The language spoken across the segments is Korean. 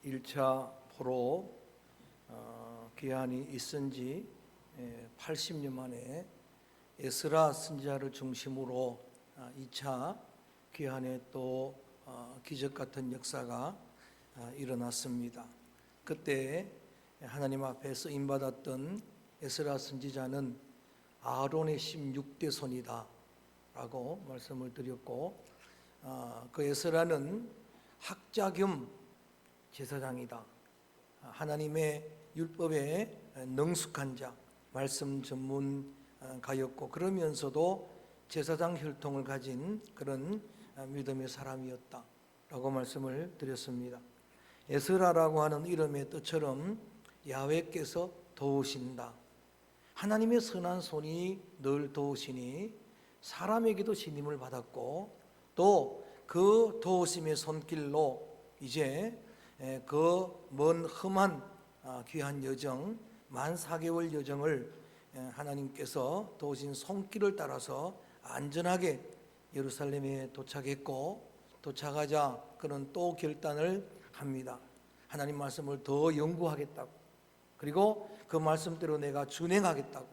1차 포로 귀환이 있은 지 80년 만에 에스라 선지자를 중심으로 2차 귀환의 또 기적 같은 역사가 일어났습니다. 그때 하나님 앞에 쓰임받았던 에스라 선지자는 아론의 16대 손이다 라고 말씀을 드렸고, 그 에스라는 학자 겸 제사장이다. 하나님의 율법에 능숙한 자, 말씀 전문가였고 그러면서도 제사장 혈통을 가진 그런 믿음의 사람이었다 라고 말씀을 드렸습니다. 에스라라고 하는 이름의 뜻처럼 야훼께서 도우신다, 하나님의 선한 손이 늘 도우시니 사람에게도 신임을 받았고, 또 그 도우심의 손길로 이제 그 먼 험한 귀한 여정, 만 4개월 여정을 하나님께서 도우신 손길을 따라서 안전하게 예루살렘에 도착했고, 도착하자 그는 또 결단을 합니다. 하나님 말씀을 더 연구하겠다고, 그리고 그 말씀대로 내가 준행하겠다고,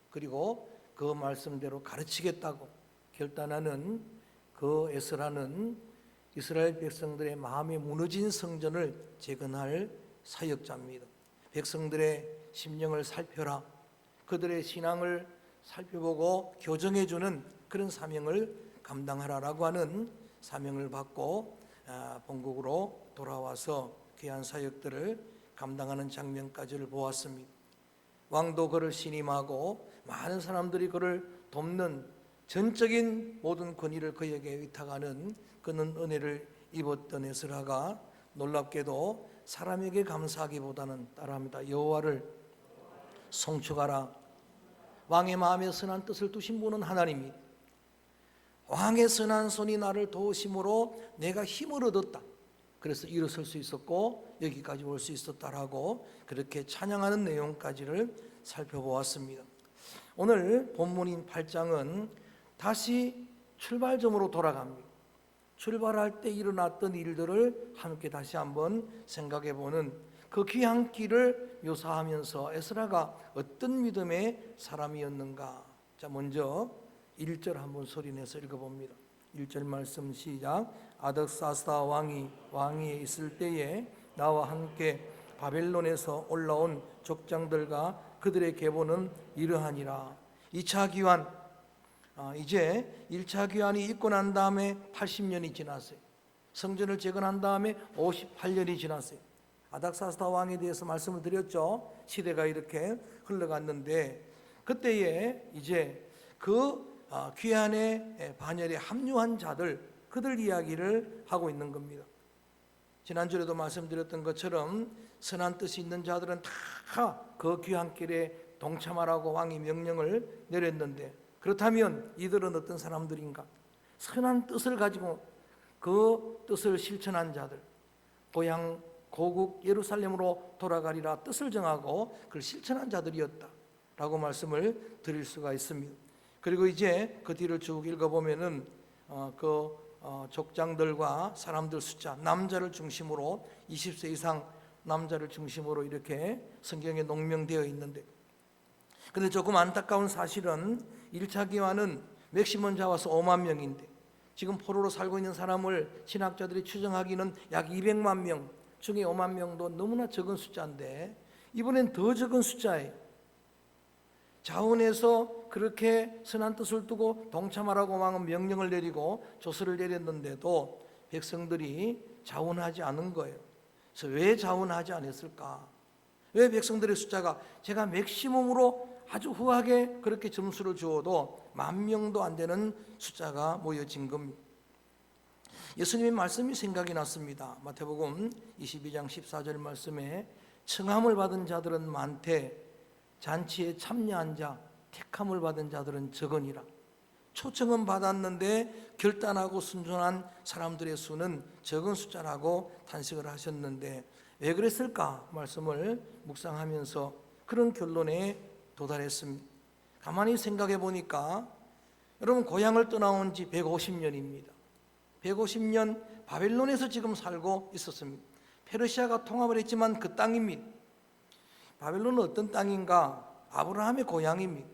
그리고 그 말씀대로 가르치겠다고 결단하는 그 에스라는 이스라엘 백성들의 마음에 무너진 성전을 재건할 사역자입니다. 백성들의 심령을 살펴라, 그들의 신앙을 살펴보고 교정해주는 그런 사명을 감당하라라고 하는 사명을 받고 본국으로 돌아와서 귀한 사역들을 감당하는 장면까지를 보았습니다. 왕도 그를 신임하고 많은 사람들이 그를 돕는 전적인 모든 권위를 그에게 위탁하는 그는 은혜를 입었던 에스라가 놀랍게도 사람에게 감사하기보다는 따라합니다. 여호와를 송축하라. 왕의 마음에 선한 뜻을 두신 분은 하나님이, 왕의 선한 손이 나를 도우심으로 내가 힘을 얻었다, 그래서 일어설 수 있었고 여기까지 올 수 있었다라고 그렇게 찬양하는 내용까지를 살펴보았습니다. 오늘 본문인 8장은 다시 출발점으로 돌아갑니다. 출발할 때 일어났던 일들을 함께 다시 한번 생각해보는 그 귀한 길을 묘사하면서 에스라가 어떤 믿음의 사람이었는가. 자, 먼저 1절 한번 소리내서 읽어봅니다. 1절 말씀 시작. 아덕사스다 왕이 왕위에 있을 때에 나와 함께 바벨론에서 올라온 족장들과 그들의 계보는 이러하니라. 2차 귀환, 이제 1차 귀환이 있고 난 다음에 80년이 지났어요. 성전을 재건한 다음에 58년이 지났어요. 아닥사스다 왕에 대해서 말씀을 드렸죠. 시대가 이렇게 흘러갔는데 그때에 이제 그 귀환의 반열에 합류한 자들, 그들 이야기를 하고 있는 겁니다. 지난주에도 말씀드렸던 것처럼 선한 뜻이 있는 자들은 다 그 귀환길에 동참하라고 왕이 명령을 내렸는데, 그렇다면 이들은 어떤 사람들인가? 선한 뜻을 가지고 그 뜻을 실천한 자들, 고향 고국 예루살렘으로 돌아가리라 뜻을 정하고 그걸 실천한 자들이었다라고 말씀을 드릴 수가 있습니다. 그리고 이제 그 뒤를 쭉 읽어보면은 족장들과 사람들 숫자, 남자를 중심으로 20세 이상 남자를 중심으로 이렇게 성경에 농명되어 있는데, 근데 조금 안타까운 사실은 1차 기환은 맥시멈 잡아서 5만 명인데 지금 포로로 살고 있는 사람을 신학자들이 추정하기는 약 200만 명 중에 5만 명도 너무나 적은 숫자인데 이번엔 더 적은 숫자예요. 자원에서 그렇게 선한 뜻을 두고 동참하라고 왕은 명령을 내리고 조서를 내렸는데도 백성들이 자원하지 않은 거예요. 그래서 왜 자원하지 않았을까? 왜 백성들의 숫자가, 제가 맥시멈으로 아주 후하게 그렇게 점수를 주어도 10,000명도 안 되는 숫자가 모여진 겁니다. 예수님의 말씀이 생각이 났습니다. 마태복음 22장 14절 말씀에 청함을 받은 자들은 많되 잔치에 참여한 자, 택함을 받은 자들은 적으니라. 초청은 받았는데 결단하고 순종한 사람들의 수는 적은 숫자라고 탄식을 하셨는데 왜 그랬을까? 말씀을 묵상하면서 그런 결론에 도달했습니다. 가만히 생각해 보니까 여러분, 고향을 떠나온 지 150년입니다. 150년 바벨론에서 지금 살고 있었습니다. 페르시아가 통합을 했지만 그 땅입니다. 바벨론은 어떤 땅인가? 아브라함의 고향입니다.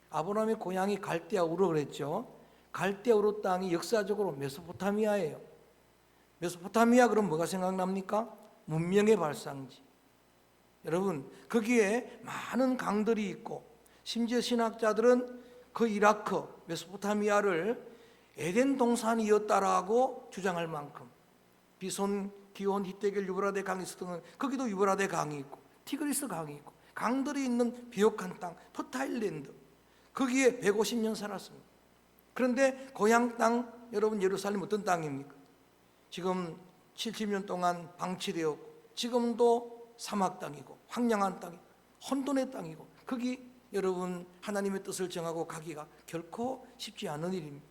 아브라함의 고향이 갈대아 우르 그랬죠. 갈대아 우르 땅이 역사적으로 메소포타미아예요. 메소포타미아 그럼 뭐가 생각납니까? 문명의 발상지. 여러분, 거기에 많은 강들이 있고, 심지어 신학자들은 그 이라크 메소포타미아를 에덴 동산이었다라고 주장할 만큼, 비손, 기온, 히데겔, 유브라데 강이 있었던, 거기도 유브라데 강이 있고 티그리스 강이 있고 강들이 있는 비옥한 땅, 퍼타일랜드, 거기에 150년 살았습니다. 그런데 고향 땅, 여러분 예루살렘 어떤 땅입니까? 지금 70년 동안 방치되었고 지금도 사막 땅이고 황량한 땅이고 혼돈의 땅이고, 거기 여러분 하나님의 뜻을 정하고 가기가 결코 쉽지 않은 일입니다.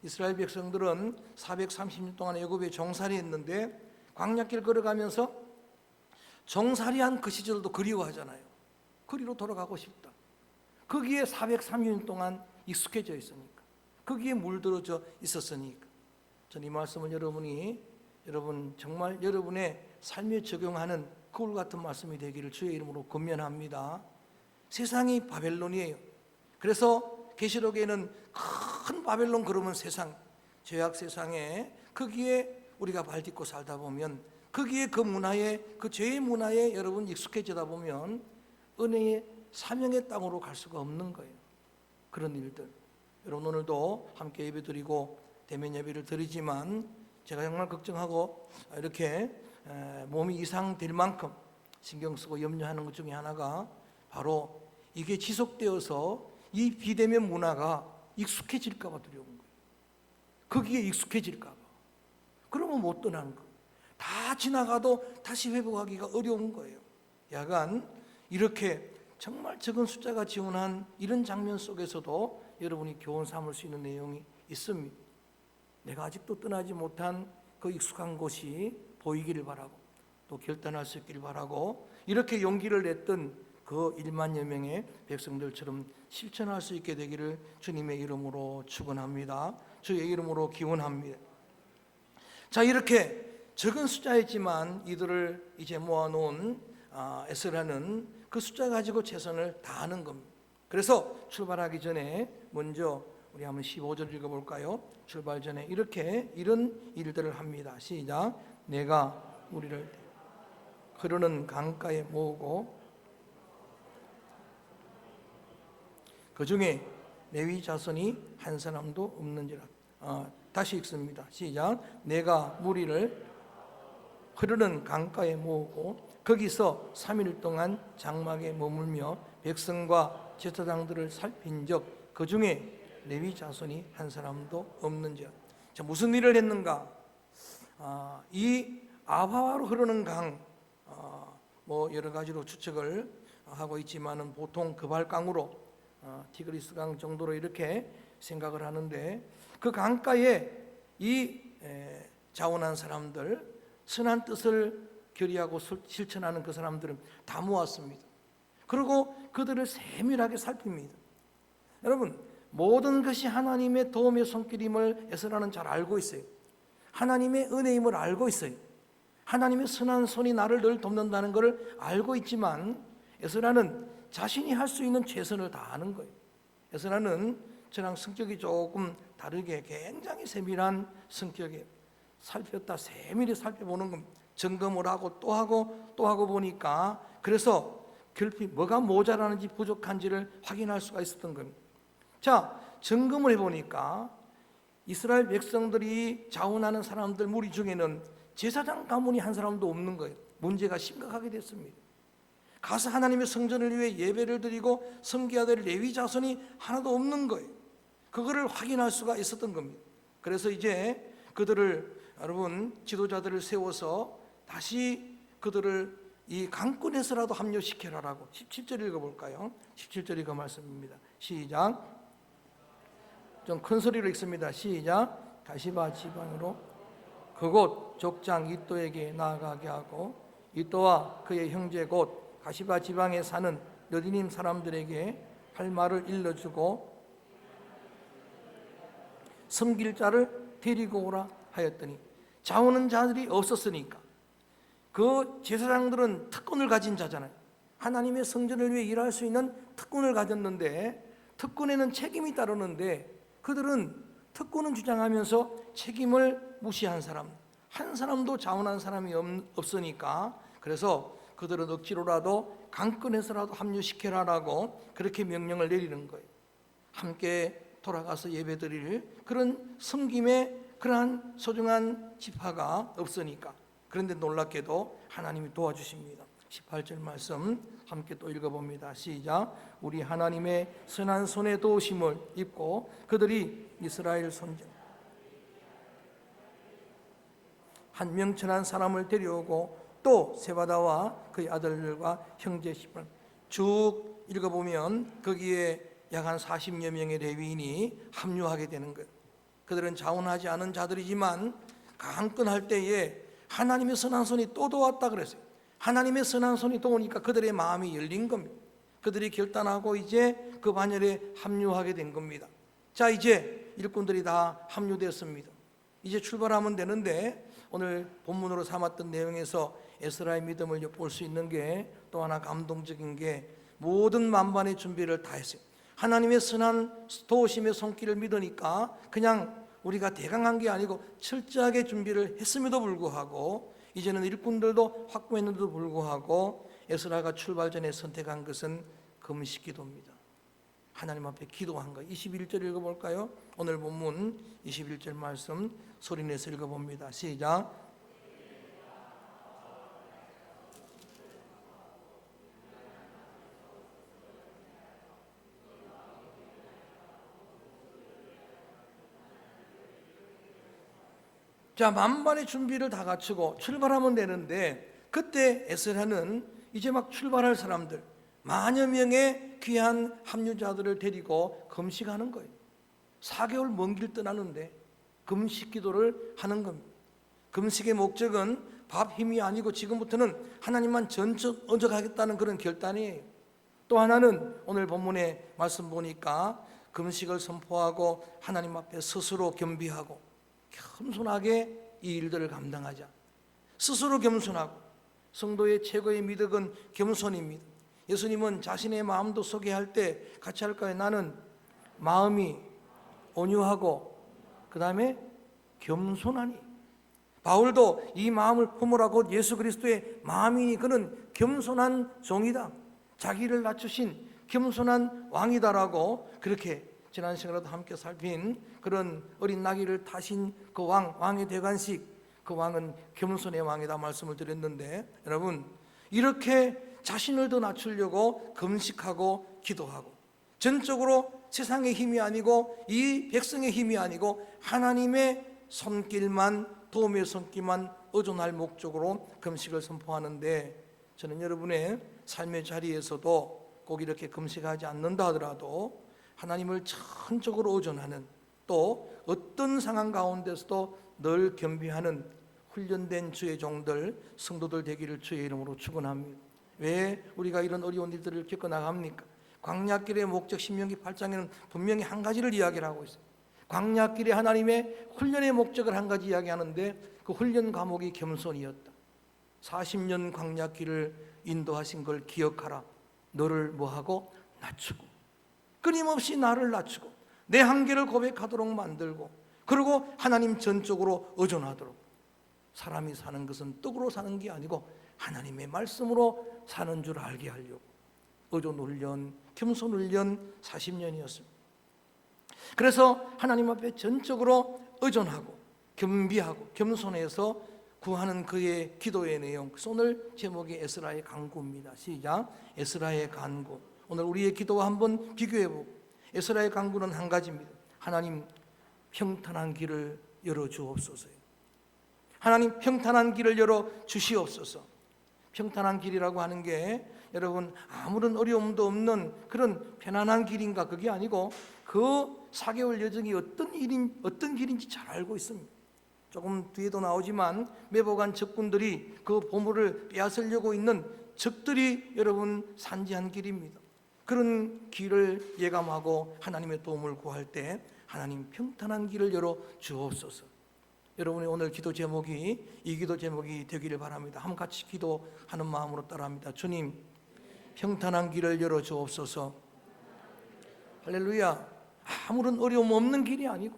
이스라엘 백성들은 430년 동안 애굽에 종살이했는데 광야길 걸어가면서 종살이한 그 시절도 그리워하잖아요. 거리로 돌아가고 싶다. 거기에 430년 동안 익숙해져 있으니까, 거기에 물들어져 있었으니까. 전 이 말씀은 여러분 정말 여러분의 삶에 적용하는 거울 같은 말씀이 되기를 주의 이름으로 권면합니다. 세상이 바벨론이에요. 그래서 계시록에는 큰 바벨론, 그러면 세상, 죄악 세상에, 거기에 우리가 발 딛고 살다 보면, 거기에 그 문화에, 그 죄의 문화에 여러분 익숙해지다 보면 은혜의 사명의 땅으로 갈 수가 없는 거예요. 그런 일들. 여러분 오늘도 함께 예배드리고 대면 예배를 드리지만 제가 정말 걱정하고 이렇게 몸이 이상될 만큼 신경 쓰고 염려하는 것 중에 하나가 바로 이게 지속되어서 이 비대면 문화가 익숙해질까 봐 두려운 거예요. 거기에 익숙해질까 봐. 그러면 못 떠나는 거예요. 다 지나가도 다시 회복하기가 어려운 거예요. 약간 이렇게 정말 적은 숫자가 지원한 이런 장면 속에서도 여러분이 교훈 삼을 수 있는 내용이 있습니다. 내가 아직도 떠나지 못한 그 익숙한 곳이 보이기를 바라고 또 결단할 수 있기를 바라고, 이렇게 용기를 냈던 그 1만여 명의 백성들처럼 실천할 수 있게 되기를 주님의 이름으로 축원합니다. 주의 이름으로 기원합니다. 자, 이렇게 적은 숫자였지만 이들을 이제 모아놓은 에스라는 그 숫자 가지고 최선을 다하는 겁니다. 그래서 출발하기 전에 먼저 우리 한번 15절 읽어볼까요? 출발 전에 이런 일들을 합니다. 시작. 내가 우리를 흐르는 강가에 모으고 그 중에 레위 자손이 한 사람도 없는지라. 다시 읽습니다. 시작. 내가 무리를 흐르는 강가에 모으고 거기서 3일 동안 장막에 머물며 백성과 제사장들을 살핀적 그 중에 레위 자손이 한 사람도 없는지라. 자, 무슨 일을 했는가? 이 아바와로 흐르는 강, 뭐 여러 가지로 추측을 하고 있지만은 보통 그발강으로 티그리스 강 정도로 이렇게 생각을 하는데, 그 강가에 이 자원한 사람들, 선한 뜻을 결의하고 실천하는 그 사람들은 다 모았습니다. 그리고 그들을 세밀하게 살핍니다. 여러분, 모든 것이 하나님의 도움의 손길임을 에스라는 잘 알고 있어요. 하나님의 은혜임을 알고 있어요. 하나님의 선한 손이 나를 늘 돕는다는 것을 알고 있지만 에스라는 자신이 할 수 있는 최선을 다하는 거예요. 에스라는 저랑 성격이 조금 다르게 굉장히 세밀한 성격이에요. 살폈다 세밀히 살펴보는 겁니다. 점검을 하고 또 하고 보니까, 그래서 결핍 뭐가 모자라는지 부족한지를 확인할 수가 있었던 겁니다. 자, 점검을 해보니까 이스라엘 백성들이 자원하는 사람들 무리 중에는 제사장 가문이 한 사람도 없는 거예요. 문제가 심각하게 됐습니다. 가서 하나님의 성전을 위해 예배를 드리고 섬겨야 될 레위 자손이 하나도 없는 거예요. 그거를 확인할 수가 있었던 겁니다. 그래서 이제 그들을, 여러분, 지도자들을 세워서 다시 그들을 이 강권에서라도 합류시켜라라고 17절 읽어볼까요? 17절이 그 말씀입니다. 시작. 좀 큰 소리로 읽습니다. 시작. 가시바 지방으로 그곳 족장 이또에게 나아가게 하고 이또와 그의 형제 곧 가시바 지방에 사는 느디님 사람들에게 할 말을 일러주고 섬길 자를 데리고 오라 하였더니, 자오는 자들이 없었으니까 그 제사장들은 특권을 가진 자잖아요. 하나님의 성전을 위해 일할 수 있는 특권을 가졌는데 특권에는 책임이 따르는데 그들은 특권은 주장하면서 책임을 무시한 사람, 한 사람도 자원한 사람이 없으니까 그래서 그들은 억지로라도 강권해서라도 합류시켜라라고 그렇게 명령을 내리는 거예요. 함께 돌아가서 예배드릴 그런 섬김의 그러한 소중한 지파가 없으니까. 그런데 놀랍게도 하나님이 도와주십니다. 18절 말씀 함께 또 읽어봅니다. 시작. 우리 하나님의 선한 손의 도우심을 입고 그들이 이스라엘 선지 한 명천한 사람을 데려오고 또 세바다와 그의 아들들과 형제 10을 쭉 읽어보면 거기에 약 한 40여 명의 레위인이 합류하게 되는 거예요. 그들은 자원하지 않은 자들이지만 강권할 때에 하나님의 선한 손이 또 도왔다 그랬어요. 하나님의 선한 손이 도우니까 그들의 마음이 열린 겁니다. 그들이 결단하고 이제 그 반열에 합류하게 된 겁니다. 자, 이제 일꾼들이 다 합류됐습니다. 이제 출발하면 되는데 오늘 본문으로 삼았던 내용에서 에스라의 믿음을 엿볼 수 있는 게 또 하나 감동적인 게 모든 만반의 준비를 다 했어요. 하나님의 선한 도우심의 손길을 믿으니까 그냥 우리가 대강한 게 아니고 철저하게 준비를 했음에도 불구하고 이제는 일꾼들도 확보했는데도 불구하고 에스라가 출발 전에 선택한 것은 금식 기도입니다. 하나님 앞에 기도한 거. 21절 읽어볼까요? 오늘 본문 21절 말씀 소리내서 읽어봅니다. 시작. 자, 만반의 준비를 다 갖추고 출발하면 되는데 그때 에스라는 이제 막 출발할 사람들 만여 명의 귀한 합류자들을 데리고 금식하는 거예요. 4개월 먼 길 떠나는데 금식 기도를 하는 겁니다. 금식의 목적은 밥 힘이 아니고 지금부터는 하나님만 전적 의존하겠다는 그런 결단이에요. 또 하나는 오늘 본문의 말씀 보니까 금식을 선포하고 하나님 앞에 스스로 겸비하고 겸손하게 이 일들을 감당하자. 스스로 겸손하고 성도의 최고의 미덕은 겸손입니다. 예수님은 자신의 마음도 소개할 때 같이 할까요? 나는 마음이 온유하고 그 다음에 겸손하니. 바울도 이 마음을 품으라 곧 예수 그리스도의 마음이니 그는 겸손한 종이다. 자기를 낮추신 겸손한 왕이다라고 그렇게 지난 시간에도 함께 살핀 그런 어린 나귀를 타신 그 왕의 대관식, 그 왕은 겸손의 왕이다 말씀을 드렸는데 여러분 이렇게 자신을 더 낮추려고 금식하고 기도하고 전적으로 세상의 힘이 아니고 이 백성의 힘이 아니고 하나님의 손길만 도움의 손길만 의존할 목적으로 금식을 선포하는데 저는 여러분의 삶의 자리에서도 꼭 이렇게 금식하지 않는다 하더라도 하나님을 전적으로 의존하는 또 어떤 상황 가운데서도 늘 겸비하는 훈련된 주의 종들 성도들 되기를 주의 이름으로 축원합니다. 왜 우리가 이런 어려운 일들을 겪어 나갑니까? 광야길의 목적 신명기 8장에는 분명히 한 가지를 이야기를 하고 있어요. 광야길의 하나님의 훈련의 목적을 한 가지 이야기하는데 그 훈련 과목이 겸손이었다. 40년 광야길을 인도하신 걸 기억하라. 너를 뭐하고 낮추고 끊임없이 나를 낮추고 내 한계를 고백하도록 만들고 그리고 하나님 전적으로 의존하도록. 사람이 사는 것은 떡으로 사는 게 아니고 하나님의 말씀으로 사는 줄 알게 하려고 의존 훈련, 겸손 훈련 40년이었습니다. 그래서 하나님 앞에 전적으로 의존하고 겸비하고 겸손해서 구하는 그의 기도의 내용. 그래서 오늘 제목이 에스라의 간구입니다. 시작. 에스라의 간구. 오늘 우리의 기도와 한번 비교해보고 에스라의 간구는 한 가지입니다. 하나님 평탄한 길을 열어주옵소서요. 하나님 평탄한 길을 열어주시옵소서. 평탄한 길이라고 하는 게 여러분 아무런 어려움도 없는 그런 편안한 길인가? 그게 아니고 그 4개월 여정이 어떤 길인지 잘 알고 있습니다. 조금 뒤에도 나오지만 매복한 적군들이 그 보물을 빼앗으려고 있는 적들이 여러분 산지한 길입니다. 그런 길을 예감하고 하나님의 도움을 구할 때 하나님 평탄한 길을 열어 주옵소서. 여러분의 오늘 기도 제목이 이 기도 제목이 되기를 바랍니다. 한번 같이 기도하는 마음으로 따라합니다. 주님, 평탄한 길을 열어 주옵소서. 할렐루야. 아무런 어려움 없는 길이 아니고,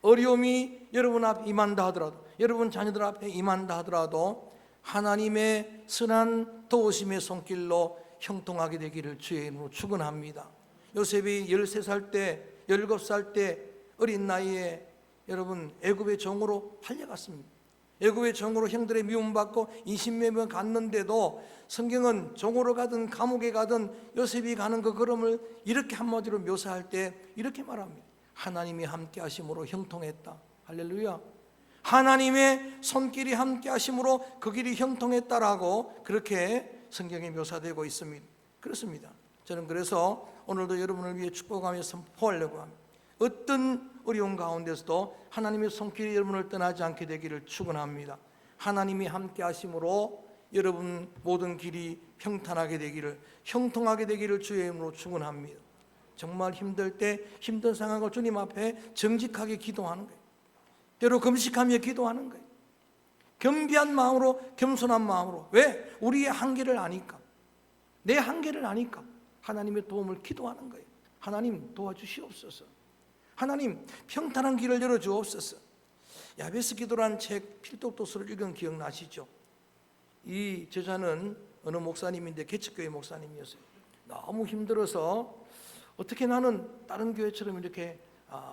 어려움이 여러분 앞에 임한다 하더라도, 여러분 자녀들 앞에 임한다 하더라도 하나님의 선한 도우심의 손길로 형통하게 되기를 주의 이름으로 축원합니다. 요셉이 13살 때, 17살 때 어린 나이에 여러분 애굽의 종으로 팔려갔습니다. 애굽의 종으로 형들의 미움받고 인신매매 갔는데도 성경은 종으로 가든 감옥에 가든 요셉이 가는 그 걸음을 이렇게 한마디로 묘사할 때 이렇게 말합니다. 하나님이 함께 하심으로 형통했다. 할렐루야. 하나님의 손길이 함께 하심으로 그 길이 형통했다라고 그렇게 성경에 묘사되고 있습니다. 그렇습니다. 저는 그래서 오늘도 여러분을 위해 축복하며 선포하려고 합니다. 어떤 어려운 가운데서도 하나님의 손길이 여러분을 떠나지 않게 되기를 축원합니다. 하나님이 함께 하심으로 여러분 모든 길이 평탄하게 되기를, 형통하게 되기를 주의 이름으로 축원합니다. 정말 힘들 때 힘든 상황을 주님 앞에 정직하게 기도하는 거예요. 때로 금식하며 기도하는 거예요. 겸비한 마음으로, 겸손한 마음으로. 왜? 우리의 한계를 아니까, 내 한계를 아니까 하나님의 도움을 기도하는 거예요. 하나님 도와주시옵소서. 하나님 평탄한 길을 열어주옵소서. 야베스 기도라는 책 필독도서를 읽은 기억나시죠? 이 저자는 어느 목사님인데 개척교회 목사님이었어요. 너무 힘들어서 어떻게 나는 다른 교회처럼 이렇게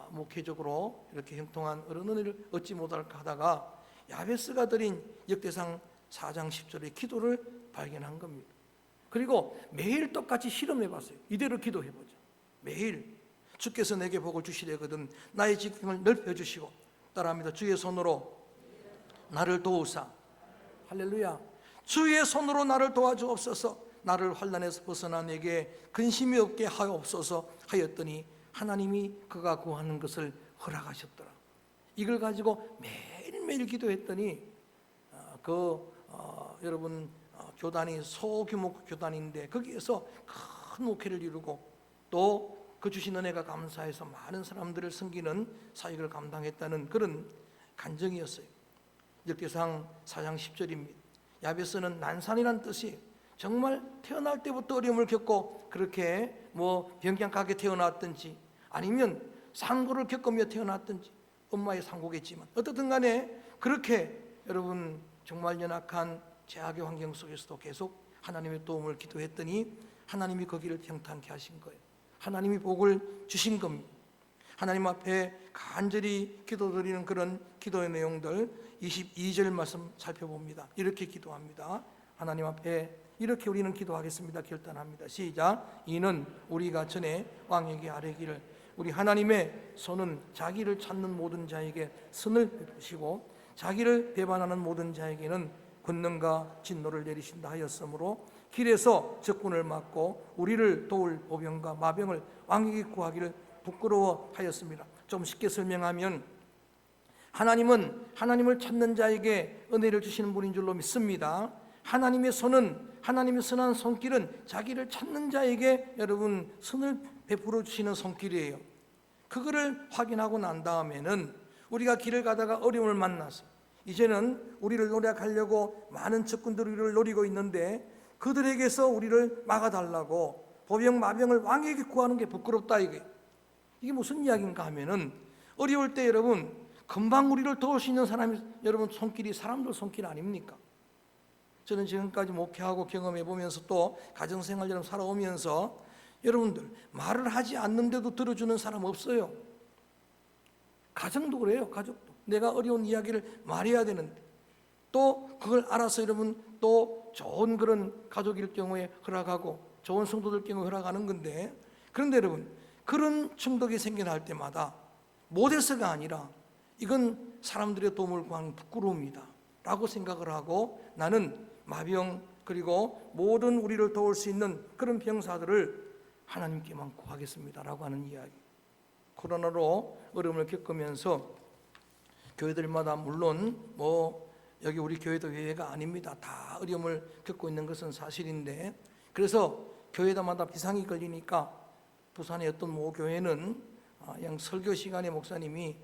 목회적으로 이렇게 형통한 어른 은혜를 얻지 못할까 하다가 야베스가 드린 역대상 4장 10절의 기도를 발견한 겁니다. 그리고 매일 똑같이 실험해 봤어요. 이대로 기도해 보죠. 매일 주께서 내게 복을 주시려거든 나의 지경을 넓혀주시고, 따라합니다. 주의 손으로 나를 도우사. 할렐루야. 주의 손으로 나를 도와주옵소서. 나를 환난에서 벗어나 내게 근심이 없게 하옵소서 하였더니 하나님이 그가 구하는 것을 허락하셨더라. 이걸 가지고 매일매일 기도했더니 여러분 교단이 소규모 교단인데 거기에서 큰 목회를 이루고 또 그 주신 은혜가 감사해서 많은 사람들을 섬기는 사역을 감당했다는 그런 간증이었어요. 역대상 4장 10절입니다. 야베스는 난산이란 뜻이 정말 태어날 때부터 어려움을 겪고 그렇게 병약하게 태어났든지 아니면 상고를 겪으며 태어났든지 엄마의 상고겠지만 어떻든 간에 그렇게 여러분 정말 연약한 제약의 환경 속에서도 계속 하나님의 도움을 기도했더니 하나님이 거기를 평탄케 하신 거예요. 하나님이 복을 주신 겁니다. 하나님 앞에 간절히 기도드리는 그런 기도의 내용들 22절 말씀 살펴봅니다. 이렇게 기도합니다. 하나님 앞에 이렇게 우리는 기도하겠습니다. 결단합니다. 시작. 이는 우리가 전에 왕에게 아뢰기를 우리 하나님의 손은 자기를 찾는 모든 자에게 선을 베푸시고 자기를 배반하는 모든 자에게는 권능과 진노를 내리신다 하였으므로 길에서 적군을 막고 우리를 도울 보병과 마병을 왕에게 구하기를 부끄러워하였습니다. 좀 쉽게 설명하면 하나님은 하나님을 찾는 자에게 은혜를 주시는 분인 줄로 믿습니다. 하나님의 선한 손길은 자기를 찾는 자에게 여러분 선을 베풀어 주시는 손길이에요. 그거를 확인하고 난 다음에는 우리가 길을 가다가 어려움을 만나서 이제는 우리를 노력하려고 많은 적군들이 우리를 노리고 있는데 그들에게서 우리를 막아달라고 보병 마병을 왕에게 구하는 게 부끄럽다 이게 무슨 이야기인가 하면은 어려울 때 여러분 금방 우리를 도울 수 있는 사람이 여러분 손길이 사람들 손길 아닙니까? 저는 지금까지 목회하고 경험해 보면서 또 가정생활 여러분 살아오면서 여러분들 말을 하지 않는데도 들어주는 사람 없어요. 가정도 그래요. 가족도 내가 어려운 이야기를 말해야 되는데 또 그걸 알아서 여러분 또 좋은 그런 가족일 경우에 허락하고 좋은 성도들 경우에 허락하는 건데 그런데 여러분 그런 충동이 생겨날 때마다 못해서가 아니라 이건 사람들의 도움을 구하는 부끄러움이다 라고 생각을 하고 나는 마병 그리고 모든 우리를 도울 수 있는 그런 병사들을 하나님께만 구하겠습니다 라고 하는 이야기. 코로나로 어려움을 겪으면서 교회들마다 물론 여기 우리 교회도 예외가 아닙니다. 다 어려움을 겪고 있는 것은 사실인데 그래서 교회마다 비상이 걸리니까 부산의 어떤 모 교회는 그냥 설교 시간에 목사님이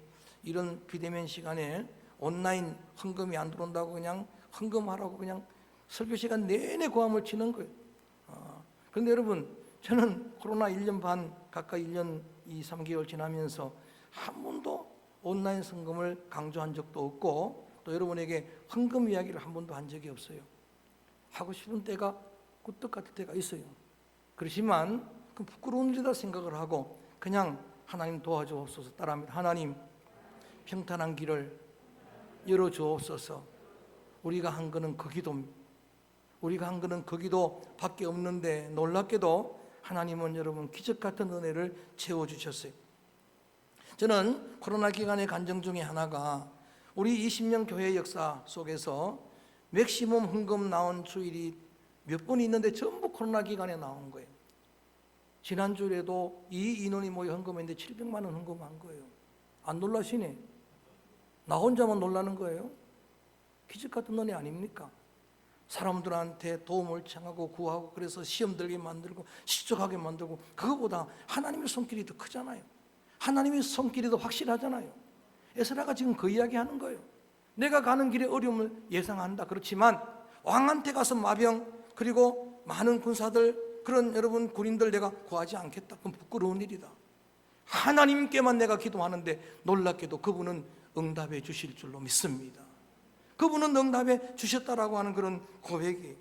이런 비대면 시간에 온라인 헌금이 안 들어온다고 그냥 헌금하라고 그냥 설교 시간 내내 고함을 치는 거예요. 그런데 여러분, 저는 코로나 1년 반, 가까이 1년 2, 3개월 지나면서 한 번도 온라인 헌금을 강조한 적도 없고, 또 여러분에게 헌금 이야기를 한 번도 한 적이 없어요. 하고 싶은 때가 꿀떡 같을 때가 있어요. 그렇지만 그 부끄러운 일이다 생각을 하고 그냥 하나님 도와주옵소서 따라합니다. 하나님, 평탄한 길을 열어주옵소서. 우리가 한 거는 그 기도입니다. 우리가 한 거는 그 기도밖에 없는데 놀랍게도 하나님은 여러분 기적 같은 은혜를 채워주셨어요. 저는 코로나 기간의 간증 중에 하나가 우리 20년 교회 역사 속에서 맥시멈 헌금 나온 주일이 몇 번 있는데 전부 코로나 기간에 나온 거예요. 지난주에도 이 인원이 모여 헌금했는데 700만 원 헌금한 거예요. 안 놀라시네? 나 혼자만 놀라는 거예요? 기적 같은 은혜 아닙니까? 사람들한테 도움을 청하고 구하고 그래서 시험 들게 만들고 시적하게 만들고 그거보다 하나님의 손길이 더 크잖아요. 하나님의 손길이 더 확실하잖아요. 에스라가 지금 그 이야기 하는 거예요. 내가 가는 길에 어려움을 예상한다. 그렇지만 왕한테 가서 마병 그리고 많은 군사들 그런 여러분 군인들 내가 구하지 않겠다. 그건 부끄러운 일이다. 하나님께만 내가 기도하는데 놀랍게도 그분은 응답해 주실 줄로 믿습니다. 그분은 응답해 주셨다라고 하는 그런 고백이.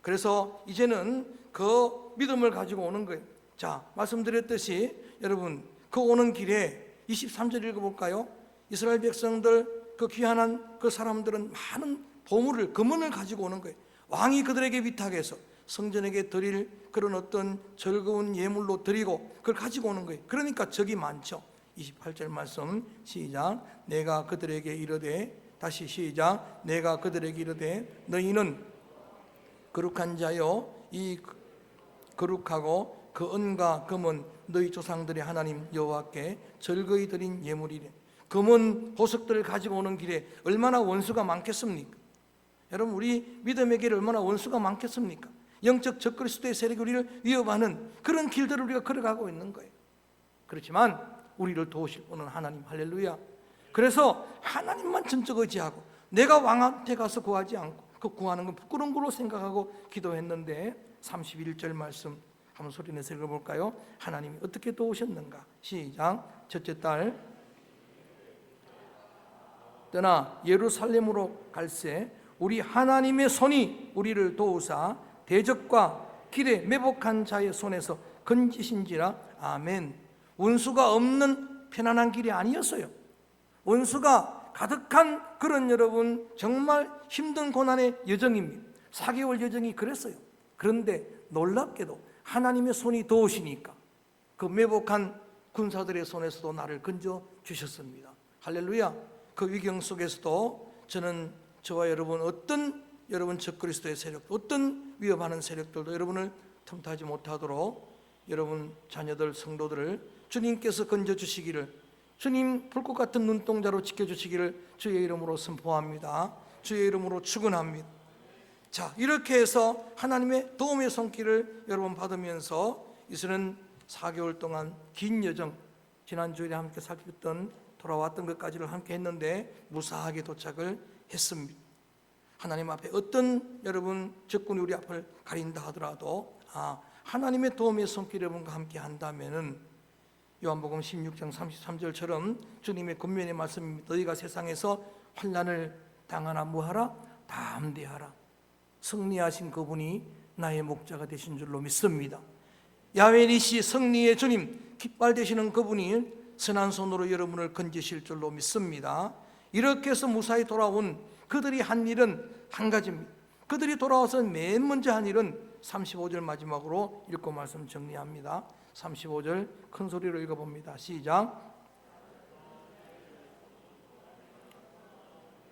그래서 이제는 그 믿음을 가지고 오는 거예요. 자, 말씀드렸듯이 여러분 그 오는 길에 23절 읽어볼까요? 이스라엘 백성들 그 귀한 그 사람들은 많은 보물을 금은을 가지고 오는 거예요. 왕이 그들에게 위탁해서 성전에게 드릴 그런 어떤 즐거운 예물로 드리고 그걸 가지고 오는 거예요. 그러니까 적이 많죠. 28절 말씀 시작. 내가 그들에게 이르되 다시 시작. 내가 그들에게 이르되 너희는 거룩한 자요 이 거룩하고 그 은과 금은 너희 조상들의 하나님 여호와께 즐거이 드린 예물이래. 금은 보석들을 가지고 오는 길에 얼마나 원수가 많겠습니까? 여러분 우리 믿음의 길에 얼마나 원수가 많겠습니까? 영적 적그리스도의 세력이 우리를 위협하는 그런 길들을 우리가 걸어가고 있는 거예요. 그렇지만 우리를 도우실 분은 하나님. 할렐루야. 그래서 하나님만 전적 의지하고 내가 왕한테 가서 구하지 않고 그 구하는 건 부끄러운 걸로 생각하고 기도했는데 31절 말씀 한번 소리내서 읽어볼까요? 하나님이 어떻게 도우셨는가? 시작. 첫째 딸 떠나 예루살렘으로 갈새 우리 하나님의 손이 우리를 도우사 대적과 길에 매복한 자의 손에서 건지신지라. 아멘. 원수가 없는 편안한 길이 아니었어요. 원수가 가득한 그런 여러분 정말 힘든 고난의 여정입니다. 4개월 여정이 그랬어요. 그런데 놀랍게도 하나님의 손이 도우시니까 그 매복한 군사들의 손에서도 나를 건져 주셨습니다. 할렐루야. 그 위경 속에서도 저는 저와 여러분 어떤 여러분 적그리스도의 세력, 어떤 위협하는 세력들도 여러분을 틈타지 못하도록 여러분 자녀들 성도들을 주님께서 건져주시기를, 주님 불꽃 같은 눈동자로 지켜주시기를 주의 이름으로 선포합니다. 주의 이름으로 축원합니다. 자, 이렇게 해서 하나님의 도움의 손길을 여러분 받으면서 이제는 4개월 동안 긴 여정, 지난주에 함께 살폈던 돌아왔던 것까지를 함께 했는데 무사하게 도착을 했습니다. 하나님 앞에 어떤 여러분 적군이 우리 앞을 가린다 하더라도 하나님의 도움의 손길 여러분과 함께 한다면은 요한복음 16장 33절처럼 주님의 권면의 말씀입니다. 너희가 세상에서 환난을 당하나 뭐하라? 담대하라. 승리하신 그분이 나의 목자가 되신 줄로 믿습니다. 야훼 니시 승리의 주님, 깃발 되시는 그분이 선한 손으로 여러분을 건지실 줄로 믿습니다. 이렇게 해서 무사히 돌아온 그들이 한 일은 한 가지입니다. 그들이 돌아와서 맨 먼저 한 일은 35절 마지막으로 읽고 말씀 정리합니다. 35절 큰 소리로 읽어봅니다. 시작.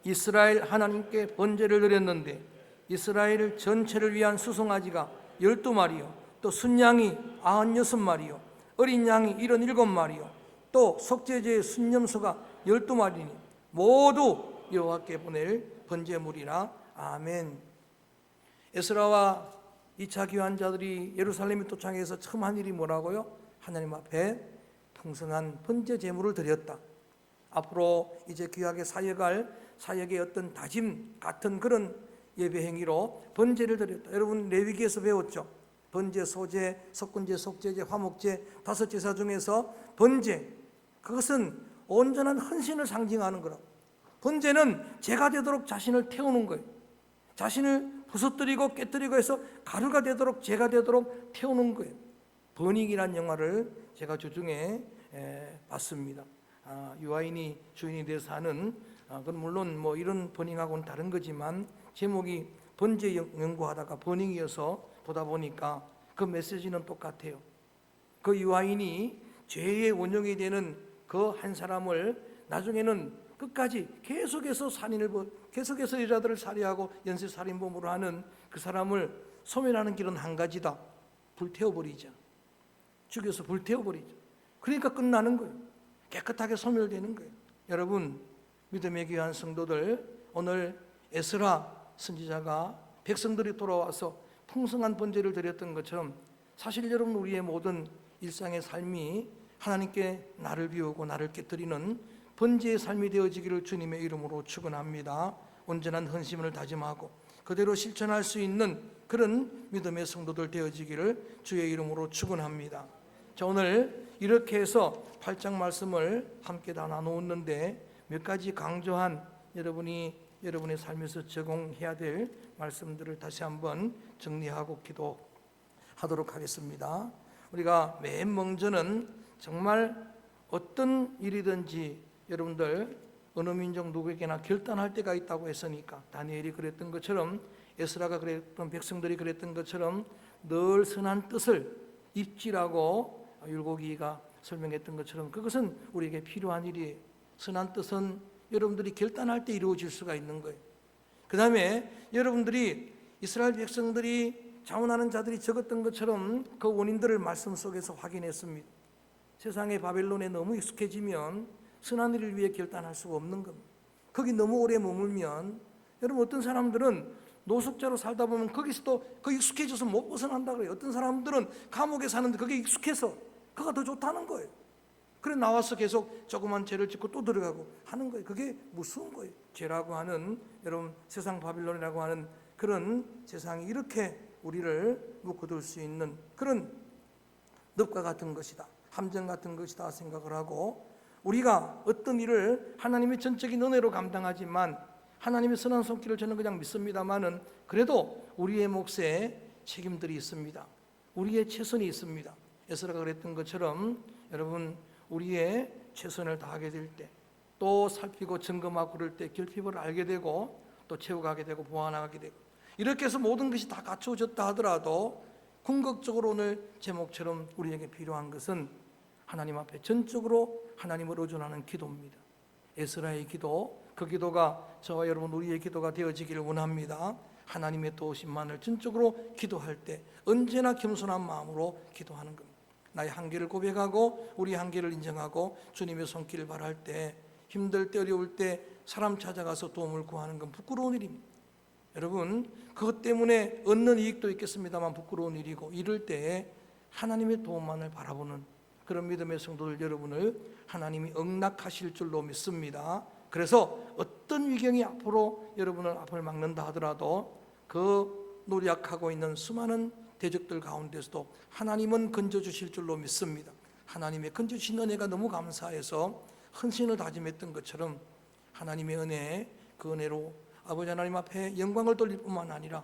이스라엘 하나님께 번제를 드렸는데 이스라엘 전체를 위한 수송아지가 12마리요 또 순양이 96마리요 어린 양이 77마리요 또 속죄제의 순염소가 12마리니 모두 여호와께 보낼 번제물이라. 아멘. 에스라와 2차 귀환자들이 예루살렘에 도착해서 처음 한 일이 뭐라고요? 하나님 앞에 풍성한 번제 제물을 드렸다. 앞으로 이제 귀하게 사역할 사역의 어떤 다짐 같은 그런 예배 행위로 번제를 드렸다. 여러분 레위기에서 배웠죠. 번제, 소제, 석군제, 속제제, 화목제 5제사 중에서 번제, 그것은 온전한 헌신을 상징하는 거라고. 번제는 제가 되도록 자신을 태우는 거예요. 자신을 부서뜨리고 깨뜨리고 해서 가루가 되도록, 제가 되도록 태우는 거예요. 버닝이라는 영화를 제가 주중에 봤습니다. 유아인이 주인이 돼서 하는, 그건 물론 뭐 이런 버닝하고는 다른 거지만 제목이 번제 연구하다가 버닝이어서 보다 보니까 그 메시지는 똑같아요. 그 유아인이 죄의 원흉이 되는 그 한 사람을 나중에는 끝까지 계속해서 계속해서 여자들을 살해하고 연쇄살인범으로 하는 그 사람을 소멸하는 길은 한 가지다. 불태워버리자. 죽여서 불태워버리자. 그러니까 끝나는 거예요. 깨끗하게 소멸되는 거예요. 여러분 믿음의 귀한 성도들, 오늘 에스라 선지자가 백성들이 돌아와서 풍성한 번제를 드렸던 것처럼 사실 여러분 우리의 모든 일상의 삶이 하나님께 나를 비우고 나를 깨뜨리는 번제의 삶이 되어지기를 주님의 이름으로 축원합니다. 온전한 헌신을 다짐하고 그대로 실천할 수 있는 그런 믿음의 성도들 되어지기를 주의 이름으로 축원합니다. 자, 오늘 이렇게 해서 8장 말씀을 함께 다 나누었는데 몇 가지 강조한 여러분의 삶에서 적용해야 될 말씀들을 다시 한번 정리하고 기도하도록 하겠습니다. 우리가 맨 먼저는 정말 어떤 일이든지 여러분들 어느 민족 누구에게나 결단할 때가 있다고 했으니까 다니엘이 그랬던 것처럼, 에스라가 그랬던, 백성들이 그랬던 것처럼 늘 선한 뜻을 입지라고 율곡이가 설명했던 것처럼 그것은 우리에게 필요한 일이에요. 선한 뜻은 여러분들이 결단할 때 이루어질 수가 있는 거예요. 그 다음에 여러분들이 이스라엘 백성들이 자원하는 자들이 적었던 것처럼 그 원인들을 말씀 속에서 확인했습니다. 세상의 바벨론에 너무 익숙해지면 선한 일을 위해 결단할 수가 없는 겁니다. 거기 너무 오래 머물면, 여러분 어떤 사람들은 노숙자로 살다 보면 거기서도 그 익숙해져서 못 벗어난다 그래요. 어떤 사람들은 감옥에 사는데 그게 익숙해서 그가 더 좋다는 거예요. 그래 나와서 계속 조그만 죄를 짓고 또 들어가고 하는 거예요. 그게 무서운 거예요. 죄라고 하는, 여러분 세상 바빌론이라고 하는 그런 세상이 이렇게 우리를 묶어둘 수 있는 그런 늪과 같은 것이다, 함정 같은 것이다 생각을 하고, 우리가 어떤 일을 하나님의 전적인 은혜로 감당하지만 하나님의 선한 손길을 저는 그냥 믿습니다만은 그래도 우리의 몫에 책임들이 있습니다. 우리의 최선이 있습니다. 에스라가 그랬던 것처럼 여러분 우리의 최선을 다하게 될 때, 또 살피고 점검하고 그럴 때 결핍을 알게 되고 또 채워가게 되고 보완하게 되고, 이렇게 해서 모든 것이 다 갖추어졌다 하더라도 궁극적으로 오늘 제목처럼 우리에게 필요한 것은 하나님 앞에 전적으로 하나님을 의존하는 기도입니다. 에스라의 기도, 그 기도가 저와 여러분 우리의 기도가 되어지기를 원합니다. 하나님의 도우심만을 전적으로 기도할 때 언제나 겸손한 마음으로 기도하는 겁니다. 나의 한계를 고백하고 우리 한계를 인정하고 주님의 손길을 바랄 때, 힘들 때 어려울 때 사람 찾아가서 도움을 구하는 건 부끄러운 일입니다. 여러분 그것 때문에 얻는 이익도 있겠습니다만 부끄러운 일이고, 이럴 때에 하나님의 도움만을 바라보는 그런 믿음의 성도들 여러분을 하나님이 응낙하실 줄로 믿습니다. 그래서 어떤 위경이 앞으로 여러분을 앞을 막는다 하더라도 그 노력하고 있는 수많은 대적들 가운데서도 하나님은 건져주실 줄로 믿습니다. 하나님의 건져주신 은혜가 너무 감사해서 헌신을 다짐했던 것처럼 하나님의 은혜, 그 은혜로 아버지 하나님 앞에 영광을 돌릴 뿐만 아니라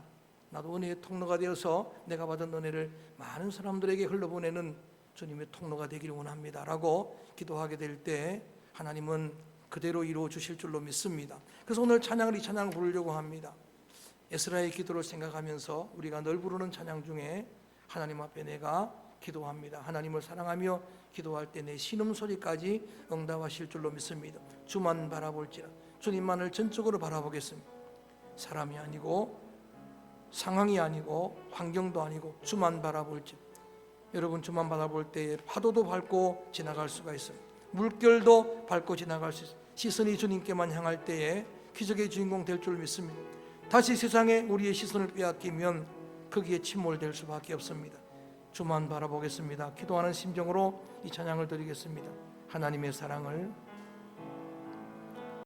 나도 은혜의 통로가 되어서 내가 받은 은혜를 많은 사람들에게 흘러보내는 주님의 통로가 되기를 원합니다 라고 기도하게 될 때 하나님은 그대로 이루어 주실 줄로 믿습니다. 그래서 오늘 이 찬양을 부르려고 합니다. 에스라의 기도를 생각하면서 우리가 늘 부르는 찬양 중에 하나님 앞에 내가 기도합니다, 하나님을 사랑하며 기도할 때 내 신음소리까지 응답하실 줄로 믿습니다. 주만 바라볼지라, 주님만을 전적으로 바라보겠습니다. 사람이 아니고 상황이 아니고 환경도 아니고 주만 바라볼지라. 여러분 주만 바라볼 때에 파도도 밟고 지나갈 수가 있습니다. 물결도 밟고 지나갈 수 있습니다. 시선이 주님께만 향할 때에 기적의 주인공 될 줄 믿습니다. 다시 세상에 우리의 시선을 빼앗기면 거기에 침몰될 수밖에 없습니다. 주만 바라보겠습니다. 기도하는 심정으로 이 찬양을 드리겠습니다. 하나님의 사랑을